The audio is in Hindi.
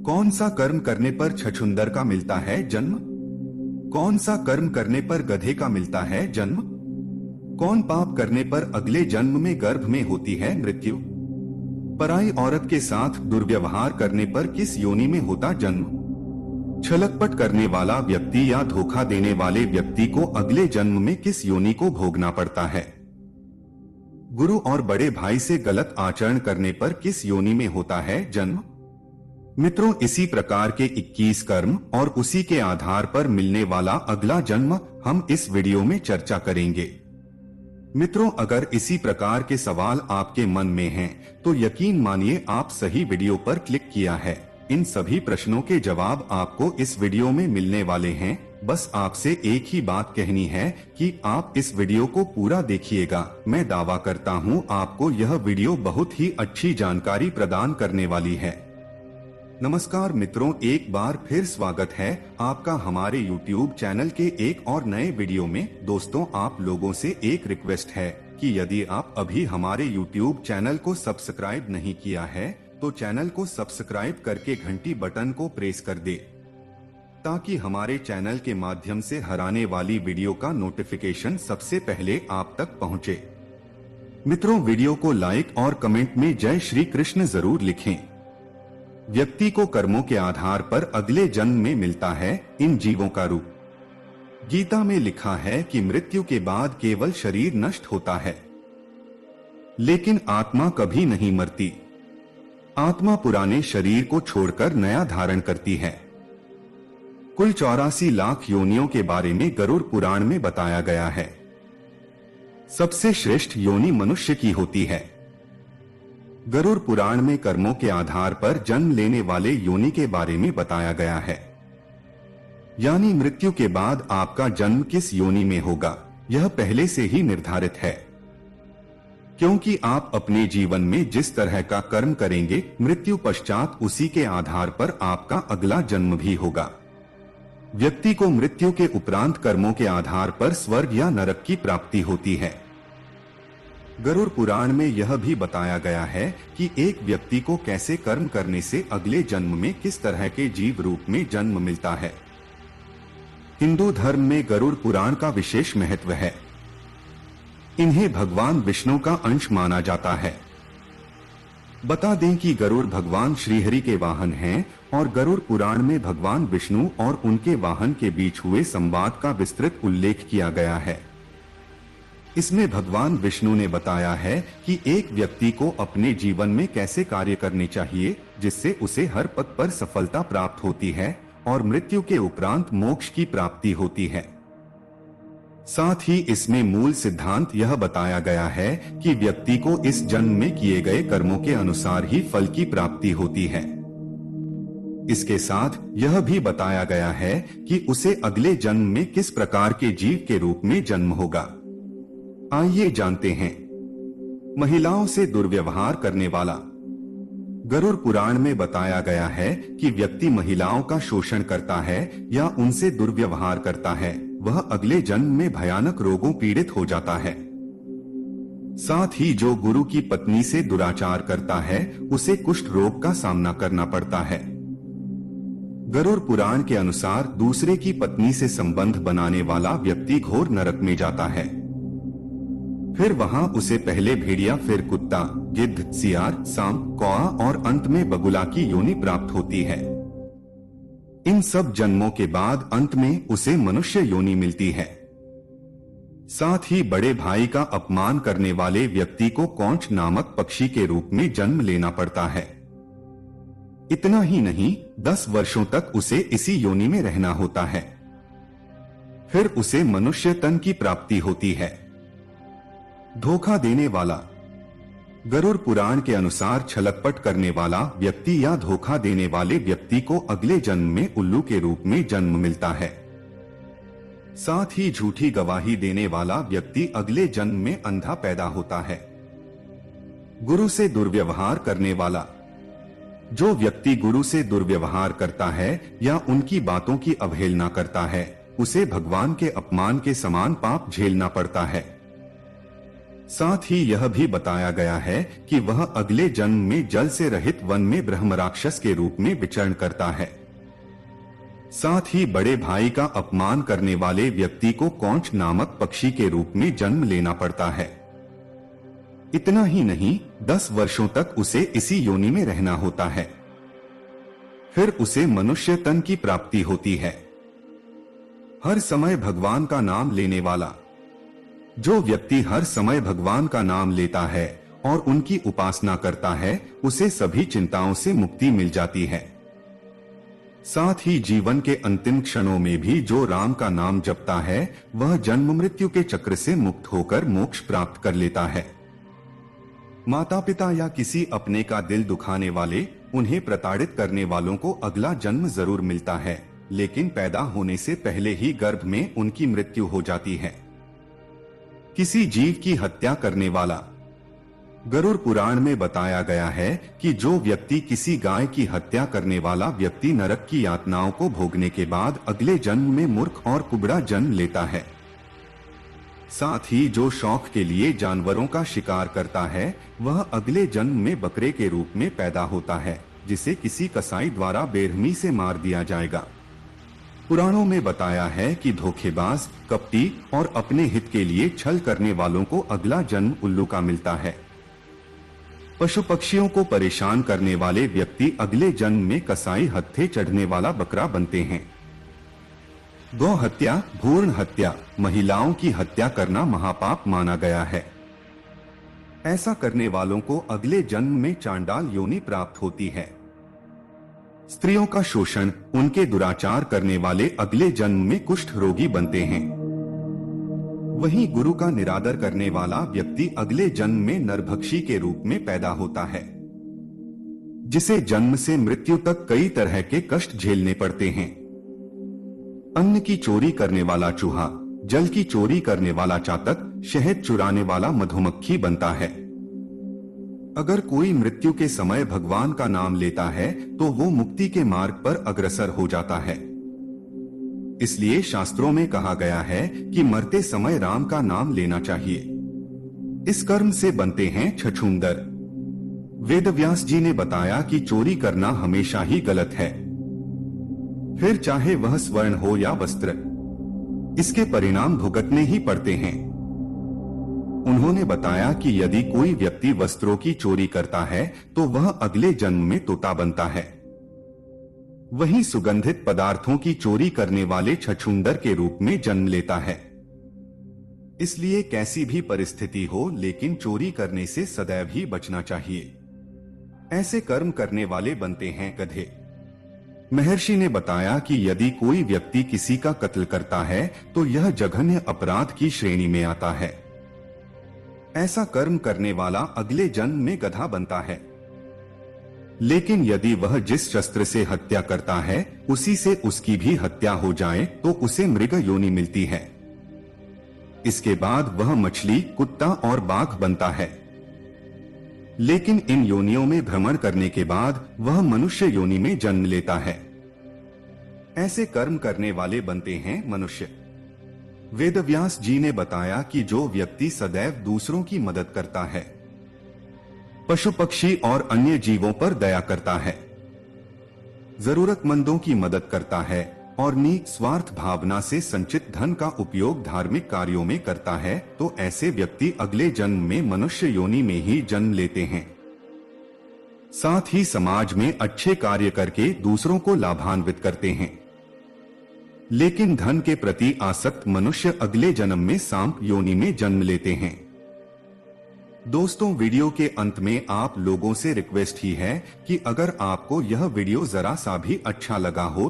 कौन सा कर्म करने पर छछूंदर का मिलता है जन्म? कौन सा कर्म करने पर गधे का मिलता है जन्म? कौन पाप करने पर अगले जन्म में गर्भ में होती है मृत्यु? पराई औरत के साथ दुर्व्यवहार करने पर किस योनि में होता जन्म? छलकपट करने वाला व्यक्ति या धोखा देने वाले व्यक्ति को अगले जन्म में किस योनि को भोगना पड़ता है? गुरु और बड़े भाई से गलत आचरण करने पर किस योनि में होता है जन्म? मित्रों, इसी प्रकार के 21 कर्म और उसी के आधार पर मिलने वाला अगला जन्म हम इस वीडियो में चर्चा करेंगे। मित्रों, अगर इसी प्रकार के सवाल आपके मन में हैं, तो यकीन मानिए आप सही वीडियो पर क्लिक किया है। इन सभी प्रश्नों के जवाब आपको इस वीडियो में मिलने वाले हैं। बस आपसे एक ही बात कहनी है कि आप इस वीडियो को पूरा देखिएगा। मैं दावा करता हूं आपको यह वीडियो बहुत ही अच्छी जानकारी प्रदान करने वाली है। नमस्कार मित्रों, एक बार फिर स्वागत है आपका हमारे YouTube चैनल के एक और नए वीडियो में। दोस्तों, आप लोगों से एक रिक्वेस्ट है कि यदि आप अभी हमारे YouTube चैनल को सब्सक्राइब नहीं किया है तो चैनल को सब्सक्राइब करके घंटी बटन को प्रेस कर दे, ताकि हमारे चैनल के माध्यम से हर आने वाली वीडियो का नोटिफिकेशन सबसे पहले आप तक पहुंचे। मित्रों, वीडियो को लाइक और कमेंट में जय श्री कृष्ण जरूर लिखें। व्यक्ति को कर्मों के आधार पर अगले जन्म में मिलता है इन जीवों का रूप। गीता में लिखा है कि मृत्यु के बाद केवल शरीर नष्ट होता है, लेकिन आत्मा कभी नहीं मरती। आत्मा पुराने शरीर को छोड़कर नया धारण करती है। कुल 84 लाख योनियों के बारे में गरुड़ पुराण में बताया गया है। सबसे श्रेष्ठ योनि मनुष्य की होती है। गरुड़ पुराण में कर्मों के आधार पर जन्म लेने वाले योनि के बारे में बताया गया है। यानी मृत्यु के बाद आपका जन्म किस योनि में होगा, यह पहले से ही निर्धारित है। क्योंकि आप अपने जीवन में जिस तरह का कर्म करेंगे, मृत्यु पश्चात उसी के आधार पर आपका अगला जन्म भी होगा। व्यक्ति को मृत्यु के उपरांत कर्मों के आधार पर स्वर्ग या नरक की प्राप्ति होती है। गरुड़ पुराण में यह भी बताया गया है कि एक व्यक्ति को कैसे कर्म करने से अगले जन्म में किस तरह के जीव रूप में जन्म मिलता है। हिंदू धर्म में गरुड़ पुराण का विशेष महत्व है। इन्हें भगवान विष्णु का अंश माना जाता है। बता दें कि गरुड़ भगवान श्रीहरि के वाहन हैं और गरुड़ पुराण में भगवान विष्णु और उनके वाहन के बीच हुए संवाद का विस्तृत उल्लेख किया गया है। इसमें भगवान विष्णु ने बताया है कि एक व्यक्ति को अपने जीवन में कैसे कार्य करने चाहिए जिससे उसे हर पद पर सफलता प्राप्त होती है और मृत्यु के उपरांत मोक्ष की प्राप्ति होती है। साथ ही इसमें मूल सिद्धांत यह बताया गया है कि व्यक्ति को इस जन्म में किए गए कर्मों के अनुसार ही फल की प्राप्ति होती है। इसके साथ यह भी बताया गया है कि उसे अगले जन्म में किस प्रकार के जीव के रूप में जन्म होगा। आइए जानते हैं। महिलाओं से दुर्व्यवहार करने वाला। गरुड़ पुराण में बताया गया है कि व्यक्ति महिलाओं का शोषण करता है या उनसे दुर्व्यवहार करता है, वह अगले जन्म में भयानक रोगों पीड़ित हो जाता है। साथ ही जो गुरु की पत्नी से दुराचार करता है उसे कुष्ठ रोग का सामना करना पड़ता है। गरुड़ पुराण के अनुसार दूसरे की पत्नी से संबंध बनाने वाला व्यक्ति घोर नरक में जाता है। फिर वहां उसे पहले भेड़िया, फिर कुत्ता, गिद्ध, सियार, सांप, कौआ और अंत में बगुला की योनि प्राप्त होती है। इन सब जन्मों के बाद अंत में उसे मनुष्य योनि मिलती है। साथ ही बड़े भाई का अपमान करने वाले व्यक्ति को कौंच नामक पक्षी के रूप में जन्म लेना पड़ता है। इतना ही नहीं, 10 वर्षों तक उसे इसी योनि में रहना होता है। फिर उसे मनुष्य तन की प्राप्ति होती है। धोखा देने वाला। गरुड़ पुराण के अनुसार छलकपट करने वाला व्यक्ति या धोखा देने वाले व्यक्ति को अगले जन्म में उल्लू के रूप में जन्म मिलता है। साथ ही झूठी गवाही देने वाला व्यक्ति अगले जन्म में अंधा पैदा होता है। गुरु से दुर्व्यवहार करने वाला। जो व्यक्ति गुरु से दुर्व्यवहार करता है या उनकी बातों की अवहेलना करता है, उसे भगवान के अपमान के समान पाप झेलना पड़ता है। साथ ही यह भी बताया गया है कि वह अगले जन्म में जल से रहित वन में ब्रह्मराक्षस के रूप में विचरण करता है। साथ ही बड़े भाई का अपमान करने वाले व्यक्ति को कौंच नामक पक्षी के रूप में जन्म लेना पड़ता है। इतना ही नहीं, 10 वर्षों तक उसे इसी योनि में रहना होता है। फिर उसे मनुष्य तन की प्राप्ति होती है। हर समय भगवान का नाम लेने वाला, जो व्यक्ति हर समय भगवान का नाम लेता है और उनकी उपासना करता है, उसे सभी चिंताओं से मुक्ति मिल जाती है। साथ ही जीवन के अंतिम क्षणों में भी जो राम का नाम जपता है, वह जन्म मृत्यु के चक्र से मुक्त होकर मोक्ष प्राप्त कर लेता है। माता पिता या किसी अपने का दिल दुखाने वाले, उन्हें प्रताड़ित करने वालों को अगला जन्म जरूर मिलता है, लेकिन पैदा होने से पहले ही गर्भ में उनकी मृत्यु हो जाती है। किसी जीव की हत्या करने वाला, गरुड़ पुराण में बताया गया है कि जो व्यक्ति किसी गाय की हत्या करने वाला व्यक्ति नरक की यातनाओं को भोगने के बाद अगले जन्म में मूर्ख और कुबड़ा जन्म लेता है। साथ ही जो शौक के लिए जानवरों का शिकार करता है, वह अगले जन्म में बकरे के रूप में पैदा होता है, जिसे किसी कसाई द्वारा बेरहमी से मार दिया जाएगा। पुराणों में बताया है कि धोखेबाज, कपटी और अपने हित के लिए छल करने वालों को अगला जन्म उल्लू का मिलता है। पशु पक्षियों को परेशान करने वाले व्यक्ति अगले जन्म में कसाई हत्थे चढ़ने वाला बकरा बनते हैं। गौ हत्या, भ्रूण हत्या, महिलाओं की हत्या करना महापाप माना गया है। ऐसा करने वालों को अगले जन्म में चांडाल योनि प्राप्त होती है। स्त्रियों का शोषण, उनके दुराचार करने वाले अगले जन्म में कुष्ठ रोगी बनते हैं। वहीं गुरु का निरादर करने वाला व्यक्ति अगले जन्म में नरभक्षी के रूप में पैदा होता है, जिसे जन्म से मृत्यु तक कई तरह के कष्ट झेलने पड़ते हैं। अन्न की चोरी करने वाला चूहा, जल की चोरी करने वाला चातक, शहद चुराने वाला मधुमक्खी बनता है। अगर कोई मृत्यु के समय भगवान का नाम लेता है तो वो मुक्ति के मार्ग पर अग्रसर हो जाता है। इसलिए शास्त्रों में कहा गया है कि मरते समय राम का नाम लेना चाहिए। इस कर्म से बनते हैं छछूंदर। वेदव्यास जी ने बताया कि चोरी करना हमेशा ही गलत है, फिर चाहे वह स्वर्ण हो या वस्त्र, इसके परिणाम भुगतने ही पड़ते हैं। उन्होंने बताया कि यदि कोई व्यक्ति वस्त्रों की चोरी करता है तो वह अगले जन्म में तोता बनता है। वहीं सुगंधित पदार्थों की चोरी करने वाले छछूंदर के रूप में जन्म लेता है। इसलिए कैसी भी परिस्थिति हो, लेकिन चोरी करने से सदैव ही बचना चाहिए। ऐसे कर्म करने वाले बनते हैं गधे। महर्षि ने बताया कि यदि कोई व्यक्ति किसी का कत्ल करता है तो यह जघन्य अपराध की श्रेणी में आता है। ऐसा कर्म करने वाला अगले जन्म में गधा बनता है। लेकिन यदि वह जिस शस्त्र से हत्या करता है उसी से उसकी भी हत्या हो जाए तो उसे मृग योनि मिलती है। इसके बाद वह मछली, कुत्ता और बाघ बनता है। लेकिन इन योनियों में भ्रमण करने के बाद वह मनुष्य योनि में जन्म लेता है। ऐसे कर्म करने वाले बनते हैं मनुष्य। वेदव्यास जी ने बताया कि जो व्यक्ति सदैव दूसरों की मदद करता है, पशु पक्षी और अन्य जीवों पर दया करता है, जरूरतमंदों की मदद करता है और निस्वार्थ भावना से संचित धन का उपयोग धार्मिक कार्यों में करता है, तो ऐसे व्यक्ति अगले जन्म में मनुष्य योनि में ही जन्म लेते हैं। साथ ही समाज में अच्छे कार्य करके दूसरों को लाभान्वित करते हैं। लेकिन धन के प्रति आसक्त मनुष्य अगले जन्म में सांप योनि में जन्म लेते हैं। दोस्तों, वीडियो के अंत में आप लोगों से रिक्वेस्ट ही है कि अगर आपको यह वीडियो जरा सा भी अच्छा लगा हो